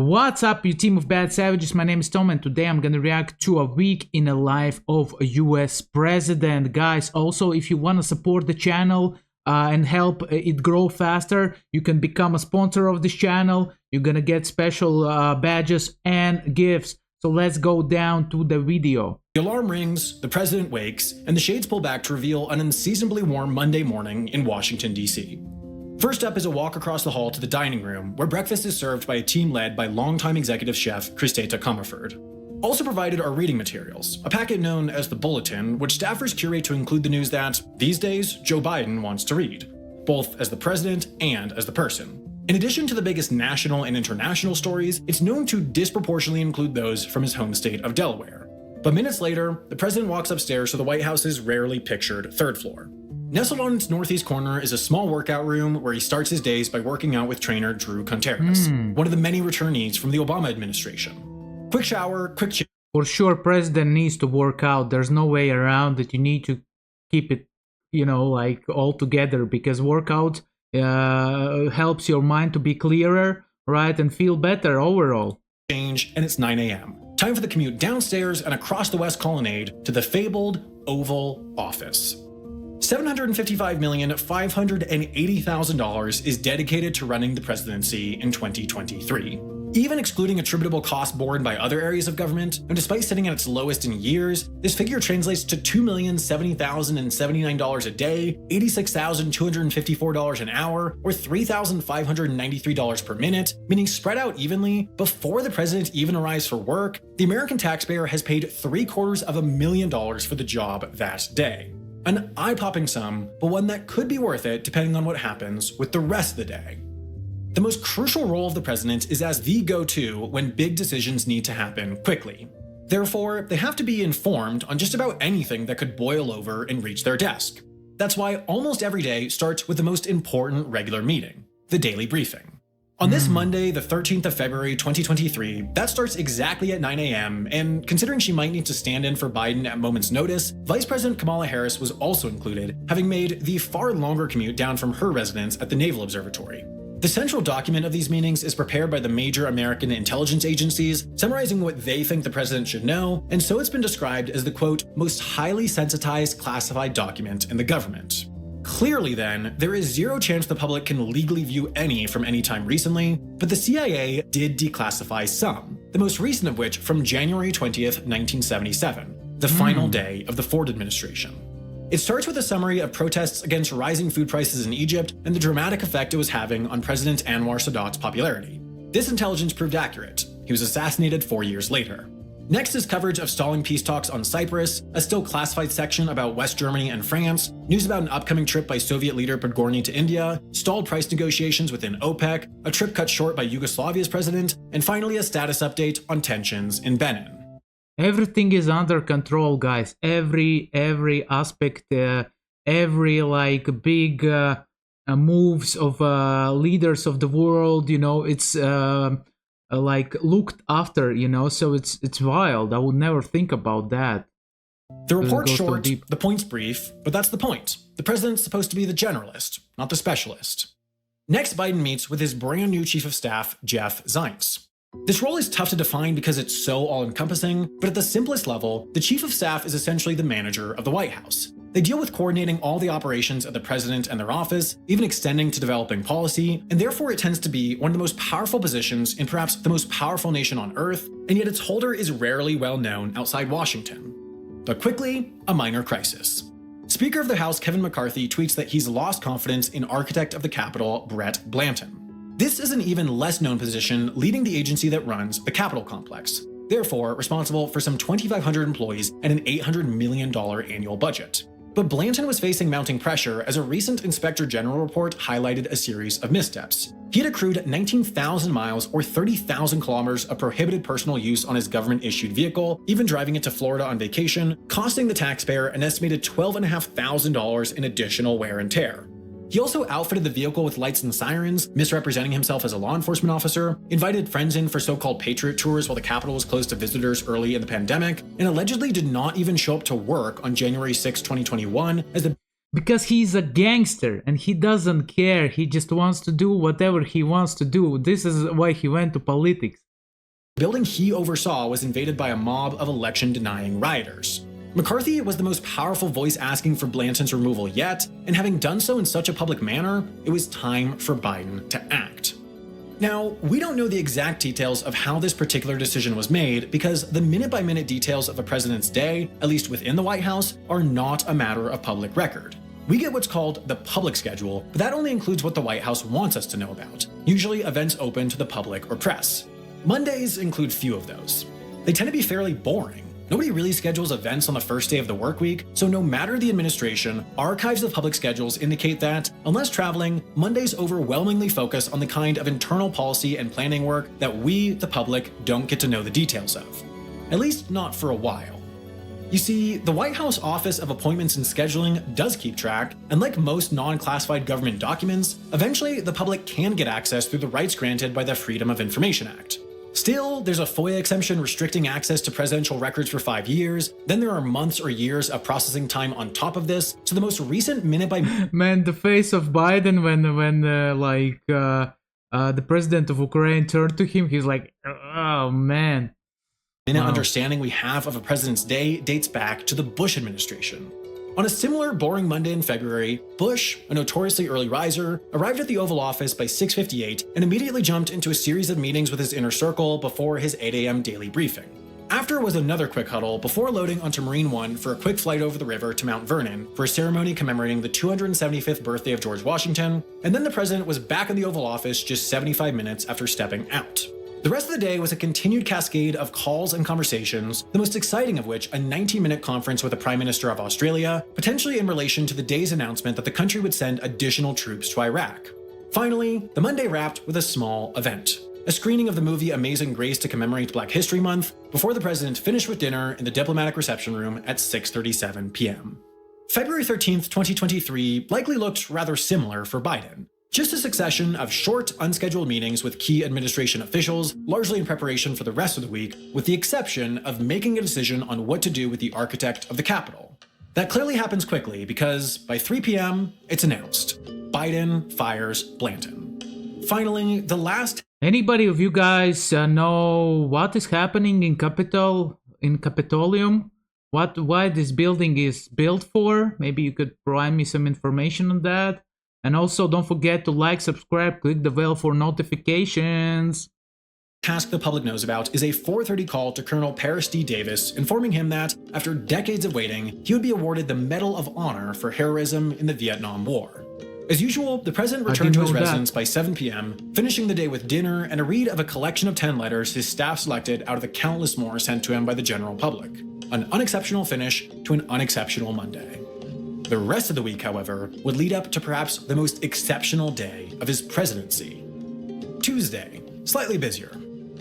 What's up, you team of bad savages? My name is Tom and today I'm gonna react to a week in the life of a US president. Guys, also if you wanna support the channel and help it grow faster, you can become a sponsor of this channel. You're gonna get special badges and gifts. So let's go down to the video. The alarm rings, the president wakes, and the shades pull back to reveal an unseasonably warm Monday morning in Washington, D.C. First up is a walk across the hall to the dining room, where breakfast is served by a team led by longtime executive chef Christeta Comerford. Also provided are reading materials, a packet known as the Bulletin, which staffers curate to include the news that, these days, Joe Biden wants to read, both as the president and as the person. In addition to the biggest national and international stories, it's known to disproportionately include those from his home state of Delaware. But minutes later, the president walks upstairs to the White House's rarely pictured third floor. Nestled on its northeast corner is a small workout room where he starts his days by working out with trainer Drew Contreras, one of the many returnees from the Obama administration. Quick shower, quick For sure, president needs to work out. There's no way around it. You need to keep it, like all together, because workout helps your mind to be clearer, right, and feel better overall. Change, and it's 9 a.m. Time for the commute downstairs and across the West Colonnade to the fabled Oval Office. $755,580,000 is dedicated to running the presidency in 2023. Even excluding attributable costs borne by other areas of government, and despite sitting at its lowest in years, this figure translates to $2,070,079 a day, $86,254 an hour, or $3,593 per minute, meaning spread out evenly, before the president even arrives for work, the American taxpayer has paid $750,000 for the job that day. An eye-popping sum, but one that could be worth it depending on what happens with the rest of the day. The most crucial role of the president is as the go-to when big decisions need to happen quickly. Therefore, they have to be informed on just about anything that could boil over and reach their desk. That's why almost every day starts with the most important regular meeting, the daily briefing. On this Monday, the 13th of February, 2023, that starts exactly at 9 a.m., and considering she might need to stand in for Biden at moment's notice, Vice President Kamala Harris was also included, having made the far longer commute down from her residence at the Naval Observatory. The central document of these meetings is prepared by the major American intelligence agencies, summarizing what they think the president should know, and so it's been described as the, quote, most highly sensitized classified document in the government. Clearly then, there is zero chance the public can legally view any from any time recently, but the CIA did declassify some, the most recent of which from January 20th, 1977, the final day of the Ford administration. It starts with a summary of protests against rising food prices in Egypt and the dramatic effect it was having on President Anwar Sadat's popularity. This intelligence proved accurate. He was assassinated 4 years later. Next is coverage of stalling peace talks on Cyprus, a still classified section about West Germany and France, news about an upcoming trip by Soviet leader Podgorny to India, stalled price negotiations within OPEC, a trip cut short by Yugoslavia's president, and finally a status update on tensions in Benin. Everything is under control, guys. Every aspect, every big moves of leaders of the world, it's looked after, so it's wild. I would never think about that. The report's short, the point's brief, but that's the point. The president's supposed to be the generalist, not the specialist. Next, Biden meets with his brand new chief of staff, Jeff Zients. This role is tough to define because it's so all-encompassing, but at the simplest level, the chief of staff is essentially the manager of the White House. They deal with coordinating all the operations of the president and their office, even extending to developing policy, and therefore it tends to be one of the most powerful positions in perhaps the most powerful nation on earth, and yet its holder is rarely well known outside Washington. But quickly, a minor crisis. Speaker of the House Kevin McCarthy tweets that he's lost confidence in architect of the Capitol Brett Blanton. This is an even less known position leading the agency that runs the Capitol complex, therefore responsible for some 2,500 employees and an $800 million annual budget. But Blanton was facing mounting pressure as a recent Inspector General report highlighted a series of missteps. He had accrued 19,000 miles or 30,000 kilometers of prohibited personal use on his government-issued vehicle, even driving it to Florida on vacation, costing the taxpayer an estimated $12,500 in additional wear and tear. He also outfitted the vehicle with lights and sirens, misrepresenting himself as a law enforcement officer, invited friends in for so-called Patriot tours while the Capitol was closed to visitors early in the pandemic, and allegedly did not even show up to work on January 6, 2021 as the Because he's a gangster and he doesn't care. He just wants to do whatever he wants to do. This is why he went to politics. The building he oversaw was invaded by a mob of election-denying rioters. McCarthy was the most powerful voice asking for Blanton's removal yet, and having done so in such a public manner, it was time for Biden to act. Now, we don't know the exact details of how this particular decision was made because the minute-by-minute details of a president's day, at least within the White House, are not a matter of public record. We get what's called the public schedule, but that only includes what the White House wants us to know about, usually events open to the public or press. Mondays include few of those. They tend to be fairly boring. Nobody really schedules events on the first day of the work week, so no matter the administration, archives of public schedules indicate that, unless traveling, Mondays overwhelmingly focus on the kind of internal policy and planning work that we, the public, don't get to know the details of. At least not for a while. You see, the White House Office of Appointments and Scheduling does keep track, and like most non-classified government documents, eventually the public can get access through the rights granted by the Freedom of Information Act. Still, there's a FOIA exemption restricting access to presidential records for 5 years, then there are months or years of processing time on top of this, so the most recent minute-by-minute Man, the face of Biden when the president of Ukraine turned to him, he's like, oh man. Wow. Understanding we have of a president's day dates back to the Bush administration. On a similar boring Monday in February, Bush, a notoriously early riser, arrived at the Oval Office by 6:58 and immediately jumped into a series of meetings with his inner circle before his 8 a.m. daily briefing. After was another quick huddle before loading onto Marine One for a quick flight over the river to Mount Vernon for a ceremony commemorating the 275th birthday of George Washington, and then the president was back in the Oval Office just 75 minutes after stepping out. The rest of the day was a continued cascade of calls and conversations, the most exciting of which a 90-minute conference with the Prime Minister of Australia, potentially in relation to the day's announcement that the country would send additional troops to Iraq. Finally, the Monday wrapped with a small event, a screening of the movie Amazing Grace to commemorate Black History Month, before the president finished with dinner in the diplomatic reception room at 6:37 p.m. February 13th, 2023 likely looked rather similar for Biden. Just a succession of short, unscheduled meetings with key administration officials, largely in preparation for the rest of the week, with the exception of making a decision on what to do with the architect of the Capitol. That clearly happens quickly because by 3 p.m., it's announced. Biden fires Blanton. Finally, the last... Anybody of you guys know what is happening in Capitolium? Why this building is built for? Maybe you could provide me some information on that. And also, don't forget to like, subscribe, click the bell for notifications. Task the public knows about is a 4:30 call to Colonel Paris D. Davis, informing him that, after decades of waiting, he would be awarded the Medal of Honor for heroism in the Vietnam War. As usual, the president returned to his residence by 7 p.m., finishing the day with dinner and a read of a collection of 10 letters his staff selected out of the countless more sent to him by the general public. An unexceptional finish to an unexceptional Monday. The rest of the week, however, would lead up to perhaps the most exceptional day of his presidency. Tuesday, slightly busier.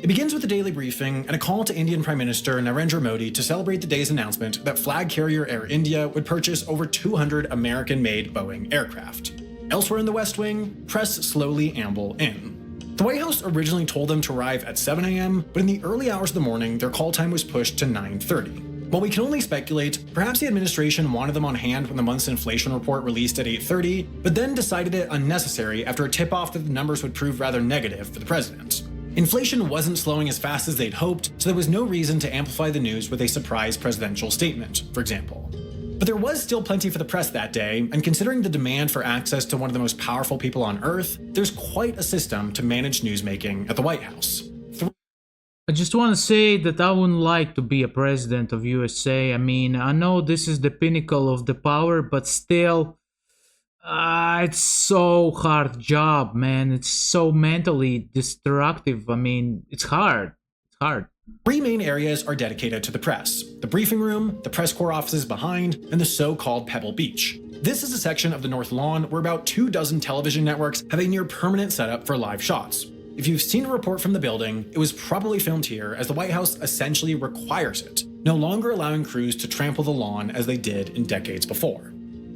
It begins with a daily briefing and a call to Indian Prime Minister Narendra Modi to celebrate the day's announcement that flag carrier Air India would purchase over 200 American-made Boeing aircraft. Elsewhere in the West Wing, press slowly amble in. The White House originally told them to arrive at 7 a.m., but in the early hours of the morning, their call time was pushed to 9:30. While we can only speculate, perhaps the administration wanted them on hand when the month's inflation report released at 8:30, but then decided it unnecessary after a tip-off that the numbers would prove rather negative for the president. Inflation wasn't slowing as fast as they'd hoped, so there was no reason to amplify the news with a surprise presidential statement, for example. But there was still plenty for the press that day, and considering the demand for access to one of the most powerful people on Earth, there's quite a system to manage newsmaking at the White House. I just want to say that I wouldn't like to be a president of USA. I mean, I know this is the pinnacle of the power, but still, it's so hard job, man. It's so mentally destructive. I mean, it's hard. It's hard. 3 main areas are dedicated to the press: the briefing room, the press corps offices behind, and the so-called Pebble Beach. This is a section of the North Lawn where about 24 television networks have a near permanent setup for live shots. If you've seen a report from the building, it was probably filmed here as the White House essentially requires it, no longer allowing crews to trample the lawn as they did in decades before.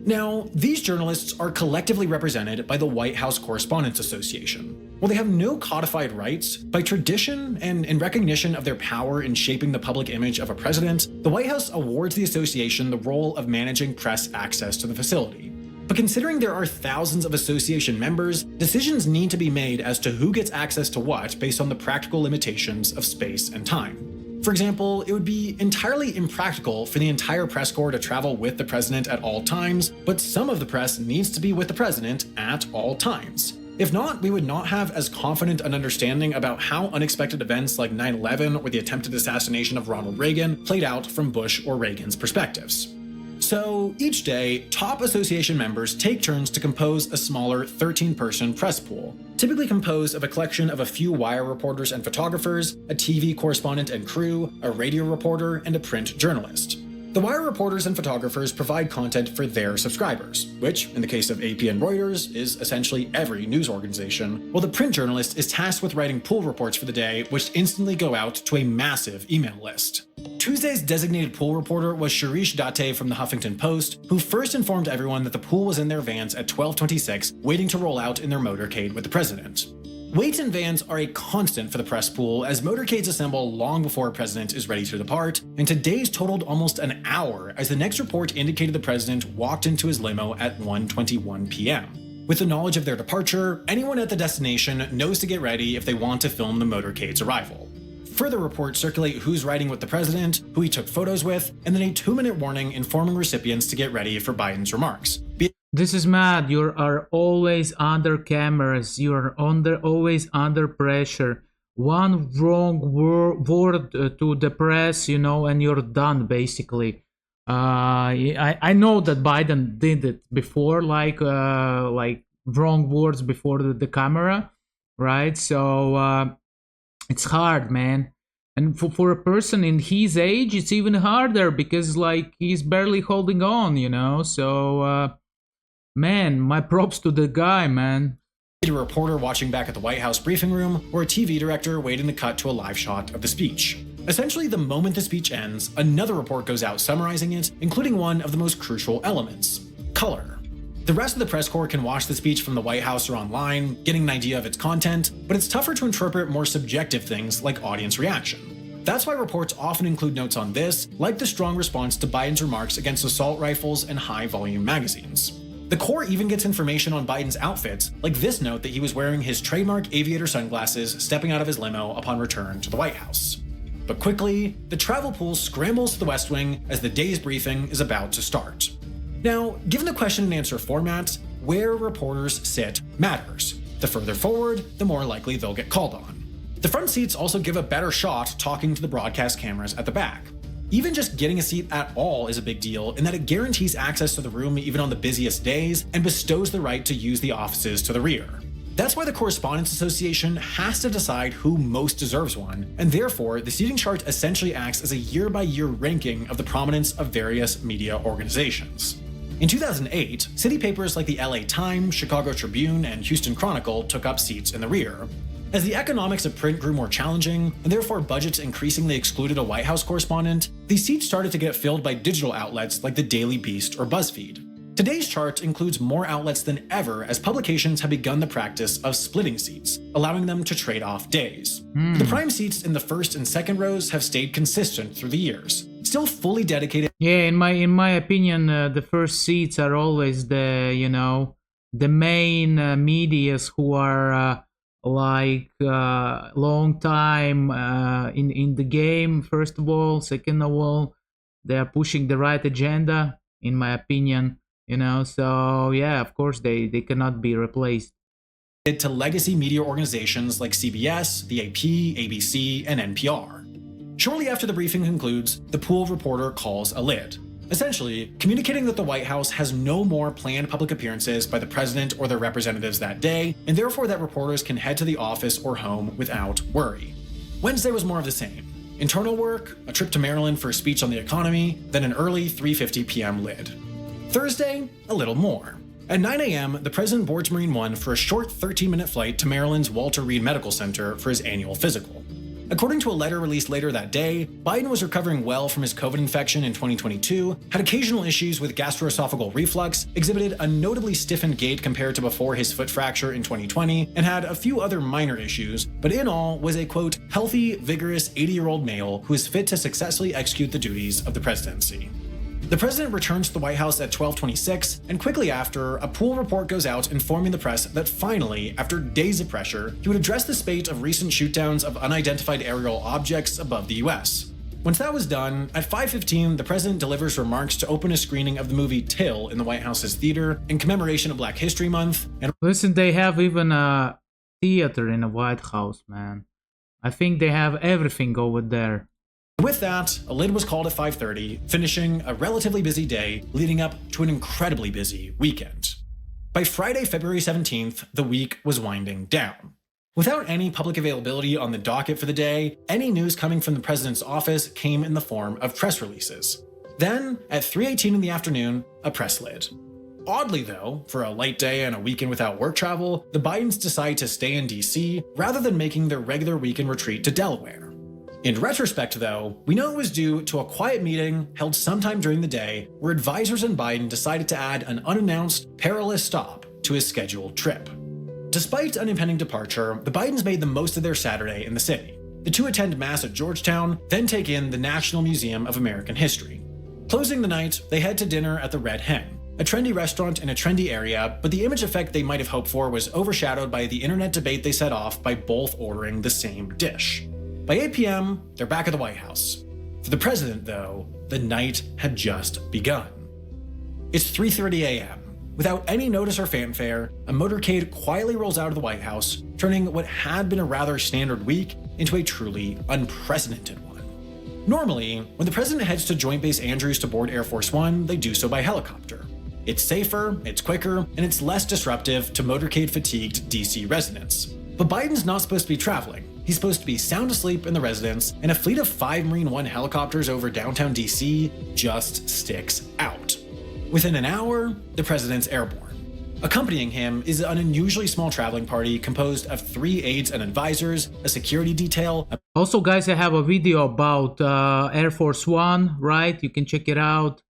Now, these journalists are collectively represented by the White House Correspondents Association. While they have no codified rights, by tradition and in recognition of their power in shaping the public image of a president, the White House awards the association the role of managing press access to the facility. But considering there are thousands of association members, decisions need to be made as to who gets access to what based on the practical limitations of space and time. For example, it would be entirely impractical for the entire press corps to travel with the president at all times, but some of the press needs to be with the president at all times. If not, we would not have as confident an understanding about how unexpected events like 9/11 or the attempted assassination of Ronald Reagan played out from Bush or Reagan's perspectives. So each day, top association members take turns to compose a smaller 13-person press pool, typically composed of a collection of a few wire reporters and photographers, a TV correspondent and crew, a radio reporter, and a print journalist. The wire reporters and photographers provide content for their subscribers, which, in the case of AP and Reuters, is essentially every news organization, while the print journalist is tasked with writing pool reports for the day, which instantly go out to a massive email list. Tuesday's designated pool reporter was Shirish Date from the Huffington Post, who first informed everyone that the pool was in their vans at 12:26, waiting to roll out in their motorcade with the president. Waits in vans are a constant for the press pool, as motorcades assemble long before a president is ready to depart, and today's totaled almost an hour, as the next report indicated the president walked into his limo at 1:21 p.m. With the knowledge of their departure, anyone at the destination knows to get ready if they want to film the motorcade's arrival. Further reports circulate who's riding with the president, who he took photos with, and then a 2-minute warning informing recipients to get ready for Biden's remarks. This is mad. You are always under cameras. You are always under pressure. One wrong word to the press, and you're done, basically. I know that Biden did it before, like wrong words before the camera, right? So it's hard, man. And for a person in his age, it's even harder because he's barely holding on, So man, my props to the guy, man. A reporter watching back at the White House briefing room, or a TV director waiting to cut to a live shot of the speech. Essentially, the moment the speech ends, another report goes out summarizing it, including one of the most crucial elements: color. The rest of the press corps can watch the speech from the White House or online, getting an idea of its content, but it's tougher to interpret more subjective things like audience reaction. That's why reports often include notes on this, like the strong response to Biden's remarks against assault rifles and high-volume magazines. The Corps even gets information on Biden's outfits, like this note that he was wearing his trademark aviator sunglasses stepping out of his limo upon return to the White House. But quickly, the travel pool scrambles to the West Wing as the day's briefing is about to start. Now, given the question and answer format, where reporters sit matters. The further forward, the more likely they'll get called on. The front seats also give a better shot talking to the broadcast cameras at the back. Even just getting a seat at all is a big deal in that it guarantees access to the room even on the busiest days and bestows the right to use the offices to the rear. That's why the Correspondents Association has to decide who most deserves one, and therefore the seating chart essentially acts as a year-by-year ranking of the prominence of various media organizations. In 2008, city papers like the LA Times, Chicago Tribune, and Houston Chronicle took up seats in the rear. As the economics of print grew more challenging, and therefore budgets increasingly excluded a White House correspondent, these seats started to get filled by digital outlets like the Daily Beast or BuzzFeed. Today's chart includes more outlets than ever as publications have begun the practice of splitting seats, allowing them to trade off days. The prime seats in the first and second rows have stayed consistent through the years, still fully dedicated. Yeah, in my opinion, the first seats are always the main medias who are long time in the game. First of all, second of all, they are pushing the right agenda, in my opinion. So yeah, of course they cannot be replaced. To legacy media organizations like CBS, the AP, ABC, and NPR. Shortly after the briefing concludes, the pool reporter calls a lid, essentially communicating that the White House has no more planned public appearances by the president or their representatives that day, and therefore that reporters can head to the office or home without worry. Wednesday was more of the same. Internal work, a trip to Maryland for a speech on the economy, then an early 3:50 p.m. lid. Thursday, a little more. At 9 a.m., the president boards Marine One for a short 13-minute flight to Maryland's Walter Reed Medical Center for his annual physical. According to a letter released later that day, Biden was recovering well from his COVID infection in 2022, had occasional issues with gastroesophageal reflux, exhibited a notably stiffened gait compared to before his foot fracture in 2020, and had a few other minor issues, but in all was a, quote, healthy, vigorous 80-year-old male who is fit to successfully execute the duties of the presidency. The president returns to the White House at 12:26, and quickly after, a pool report goes out informing the press that finally, after days of pressure, he would address the spate of recent shootdowns of unidentified aerial objects above the US. Once that was done, at 5:15, the president delivers remarks to open a screening of the movie Till in the White House's theater in commemoration of Black History Month. And listen, they have even a theater in the White House, man. I think they have everything over there. with that, a lid was called at 5:30, finishing a relatively busy day leading up to an incredibly busy weekend. By Friday, February 17th, the week was winding down. Without any public availability on the docket for the day, any news coming from the president's office came in the form of press releases. Then, at 3:18 in the afternoon, a press lid. Oddly though, for a light day and a weekend without work travel, the Bidens decide to stay in DC rather than making their regular weekend retreat to Delaware. In retrospect though, we know it was due to a quiet meeting held sometime during the day where advisors and Biden decided to add an unannounced, perilous stop to his scheduled trip. Despite an impending departure, the Bidens made the most of their Saturday in the city. The two attend Mass at Georgetown, then take in the National Museum of American History. Closing the night, they head to dinner at the Red Hen, a trendy restaurant in a trendy area, but the image effect they might have hoped for was overshadowed by the internet debate they set off by both ordering the same dish. By 8 p.m., they're back at the White House. For the president, though, the night had just begun. It's 3:30 a.m. Without any notice or fanfare, a motorcade quietly rolls out of the White House, turning what had been a rather standard week into a truly unprecedented one. Normally, when the president heads to Joint Base Andrews to board Air Force One, they do so by helicopter. It's safer, it's quicker, and it's less disruptive to motorcade-fatigued DC residents. But Biden's not supposed to be traveling. He's supposed to be sound asleep in the residence, and a fleet of 5 Marine One helicopters over downtown DC just sticks out. Within an hour, the president's airborne. Accompanying him is an unusually small traveling party composed of 3 aides and advisors, a security detail. Also, guys, I have a video about Air Force One, right? You can check it out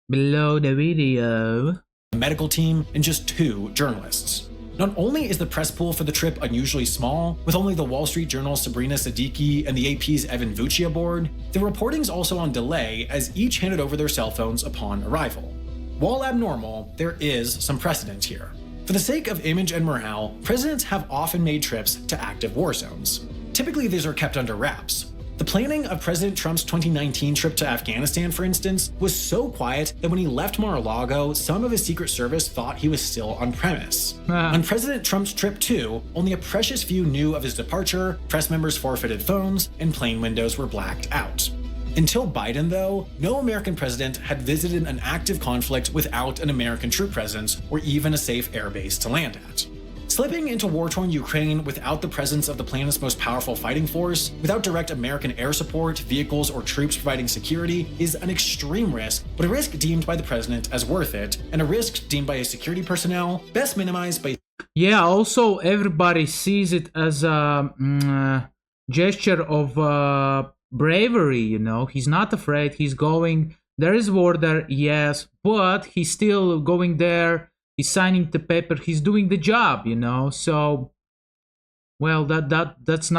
below the video. A medical team, and just 2 journalists. Not only is the press pool for the trip unusually small, with only the Wall Street Journal's Sabrina Siddiqui and the AP's Evan Vucci aboard, the reporting's also on delay as each handed over their cell phones upon arrival. While abnormal, there is some precedent here. For the sake of image and morale, presidents have often made trips to active war zones. Typically, these are kept under wraps. The planning of President Trump's 2019 trip to Afghanistan, for instance, was so quiet that when he left Mar-a-Lago, some of his Secret Service thought he was still on premise. On President Trump's trip too, only a precious few knew of his departure, press members forfeited phones, and plane windows were blacked out. Until Biden, though, no American president had visited an active conflict without an American troop presence or even a safe airbase to land at. Slipping into war-torn Ukraine without the presence of the planet's most powerful fighting force, without direct American air support, vehicles, or troops providing security, is an extreme risk, but a risk deemed by the president as worth it, and a risk deemed by his security personnel best minimized by... Yeah, also everybody sees it as a gesture of bravery, you know. He's not afraid, he's going, there is war there, yes, but he's still going there. He's signing the paper. He's doing the job, you know. So, well, that's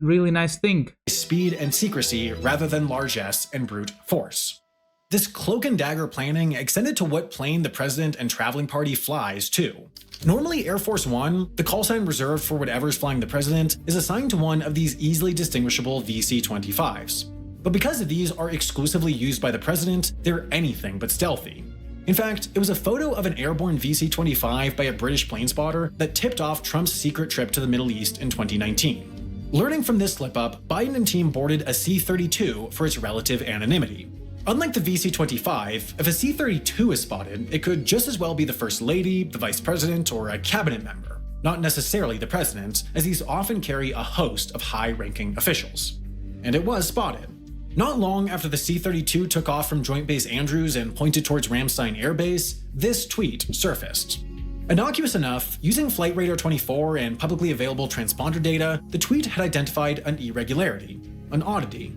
really nice thing. Speed and secrecy rather than largesse and brute force. This cloak and dagger planning extended to what plane the president and traveling party flies too. Normally, Air Force One, the call sign reserved for whatever's flying the president, is assigned to one of these easily distinguishable VC-25s. But because these are exclusively used by the president, they're anything but stealthy. In fact, it was a photo of an airborne VC-25 by a British plane spotter that tipped off Trump's secret trip to the Middle East in 2019. Learning from this slip-up, Biden and team boarded a C-32 for its relative anonymity. Unlike the VC-25, if a C-32 is spotted, it could just as well be the First Lady, the Vice President, or a cabinet member, not necessarily the President, as these often carry a host of high-ranking officials. And it was spotted. Not long after the C-32 took off from Joint Base Andrews and pointed towards Ramstein Air Base, this tweet surfaced. Innocuous enough, using Flight Radar 24 and publicly available transponder data, the tweet had identified an irregularity, an oddity.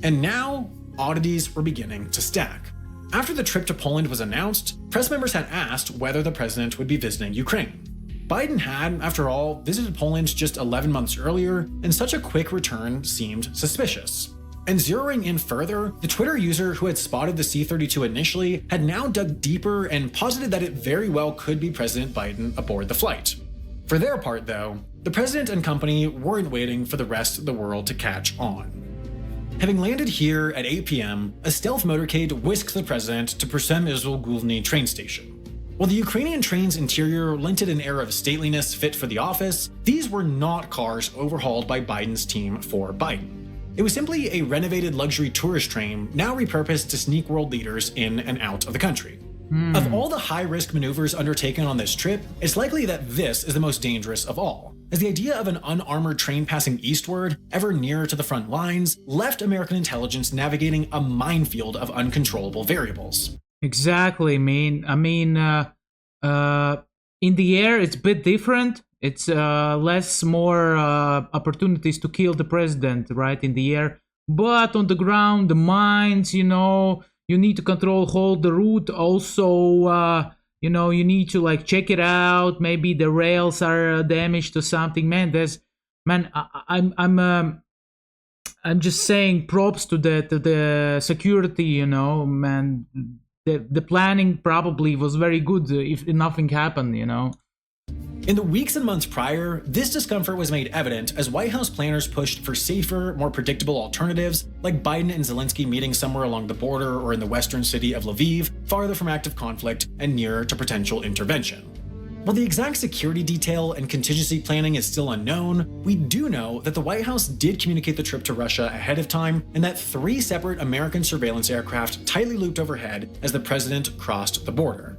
And now, oddities were beginning to stack. After the trip to Poland was announced, press members had asked whether the president would be visiting Ukraine. Biden had, after all, visited Poland just 11 months earlier, and such a quick return seemed suspicious. And zeroing in further, the Twitter user who had spotted the C-32 initially had now dug deeper and posited that it very well could be President Biden aboard the flight. For their part, though, the president and company weren't waiting for the rest of the world to catch on. Having landed here at 8 p.m., a stealth motorcade whisked the president to Przemysl train station. While the Ukrainian train's interior lent it an air of stateliness fit for the office, these were not cars overhauled by Biden's team for Biden. It was simply a renovated luxury tourist train now repurposed to sneak world leaders in and out of the country. Of all the high-risk maneuvers undertaken on this trip, it's likely that this is the most dangerous of all, as the idea of an unarmored train passing eastward, ever nearer to the front lines, left American intelligence navigating a minefield of uncontrollable variables. Exactly, man. I mean, in the air, it's a bit different. It's more opportunities to kill the president, right, in the air. But on the ground, the mines, you need to hold the route. Also, you need to like check it out. Maybe the rails are damaged or something. I'm just saying props to the security. Man, the planning probably was very good if nothing happened. In the weeks and months prior, this discomfort was made evident as White House planners pushed for safer, more predictable alternatives, like Biden and Zelensky meeting somewhere along the border or in the western city of Lviv, farther from active conflict and nearer to potential intervention. While the exact security detail and contingency planning is still unknown, we do know that the White House did communicate the trip to Russia ahead of time and that 3 separate American surveillance aircraft tightly looped overhead as the president crossed the border.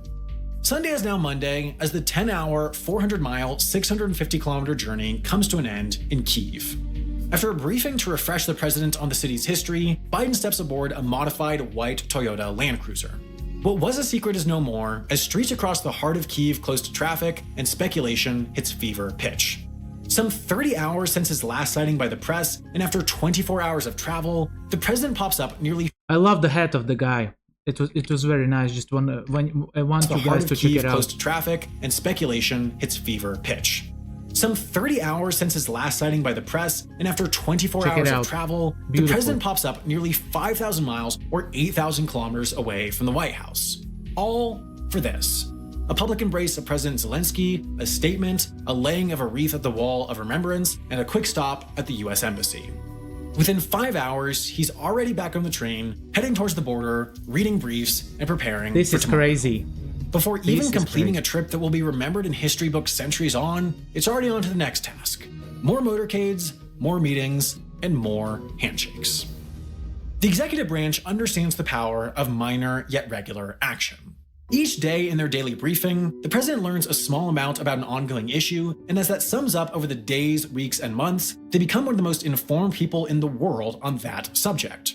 Sunday is now Monday as the 10-hour, 400-mile, 650-kilometer journey comes to an end in Kyiv. After a briefing to refresh the president on the city's history, Biden steps aboard a modified white Toyota Land Cruiser. What was a secret is no more, as streets across the heart of Kyiv close to traffic and speculation hits fever pitch. Some 30 hours since his last sighting by the press, and after 24 hours of travel, the president pops up nearly. I love the hat of the guy. It was very nice. Just I want you guys to check it out. Close to traffic and speculation hits fever pitch. Some 30 hours since his last sighting by the press, and after 24 hours of travel, the president pops up nearly 5,000 miles or 8,000 kilometers away from the White House. All for this: a public embrace of President Zelensky, a statement, a laying of a wreath at the Wall of Remembrance, and a quick stop at the US Embassy. Within 5 hours, he's already back on the train, heading towards the border, reading briefs, and preparing for tomorrow. This is crazy. Before even completing a trip that will be remembered in history books centuries on, it's already on to the next task. More motorcades, more meetings, and more handshakes. The executive branch understands the power of minor yet regular action. Each day in their daily briefing, the president learns a small amount about an ongoing issue, and as that sums up over the days, weeks, and months, they become one of the most informed people in the world on that subject.